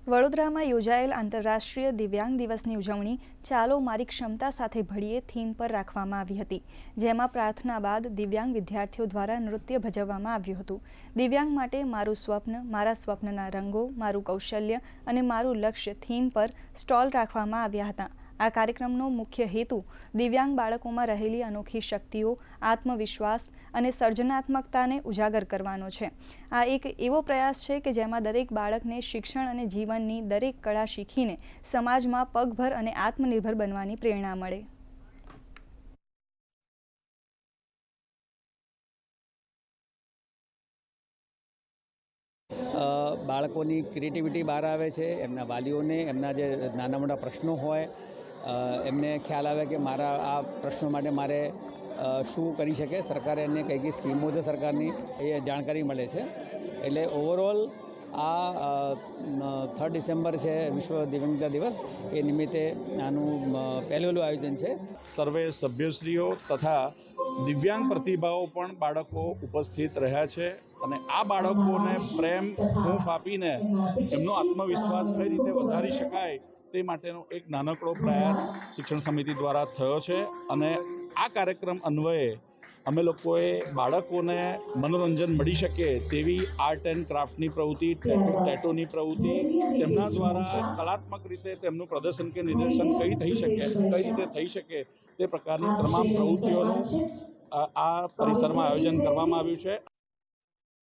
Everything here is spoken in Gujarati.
વડોદરામાં યોજાયેલ આંતરરાષ્ટ્રીય દિવ્યાંગ દિવસની ઉજવણી ચાલો મારી ક્ષમતા સાથે ભળીએ થીમ પર રાખવામાં આવી હતી, જેમાં પ્રાર્થના બાદ દિવ્યાંગ વિદ્યાર્થીઓ દ્વારા નૃત્ય ભજવવામાં આવ્યું હતું। દિવ્યાંગ માટે મારું સ્વપ્ન, મારા સ્વપ્નના રંગો, મારું કૌશલ્ય અને મારું લક્ષ્ય થીમ પર સ્ટોલ રાખવામાં આવ્યા હતા। આ કાર્યક્રમનો મુખ્ય હેતુ દિવ્યાંગ બાળકોમાં રહેલી અનોખી શક્તિઓ, આત્મવિશ્વાસ અને સર્જનાત્મકતાને ઉજાગર કરવાનો છે। આ એક એવો પ્રયાસ છે કે જેમાં દરેક બાળકને શિક્ષણ અને જીવનની દરેક કળા શીખીને સમાજમાં પગભર અને આત્મનિર્ભર બનવાની પ્રેરણા મળે। બાળકોની ક્રિએટિવિટી બહાર આવે છે, એમના વાલીઓને એમના જે નાના મોટા પ્રશ્નો હોય એમને ખ્યાલ આવે કે મારા આ પ્રશ્નો માટે મારે શું કરી શકે, સરકારે એને કઈ કઈ સ્કીમો છે સરકારની એ જાણકારી મળે છે। એટલે ઓવરઓલ આ 3 ડિસેમ્બર છે વિશ્વ દિવ્યાંગતા દિવસ, એ નિમિત્તે આનું પહેલું આયોજન છે। સર્વે સભ્યશ્રીઓ તથા દિવ્યાંગ પ્રતિભાઓ પણ બાળકો ઉપસ્થિત રહ્યા છે અને આ બાળકોને પ્રેમ હૂંફ આપીને એમનો આત્મવિશ્વાસ કઈ રીતે વધારી શકાય તે માટેનો એક નાનકડો પ્રયાસ શિક્ષણ સમિતિ દ્વારા થયો છે। અને આ કાર્યક્રમ અન્વયે અમે લોકોએ બાળકોને મનોરંજન મળી શકે તેવી આર્ટ એન્ડ ક્રાફ્ટની પ્રવૃત્તિ, ટેટોની પ્રવૃત્તિ, તેમના દ્વારા કલાત્મક રીતે તેમનું પ્રદર્શન કે નિદર્શન કઈ રીતે થઈ શકે તે પ્રકારની તમામ પ્રવૃત્તિઓનું આ પરિસરમાં આયોજન કરવામાં આવ્યું છે।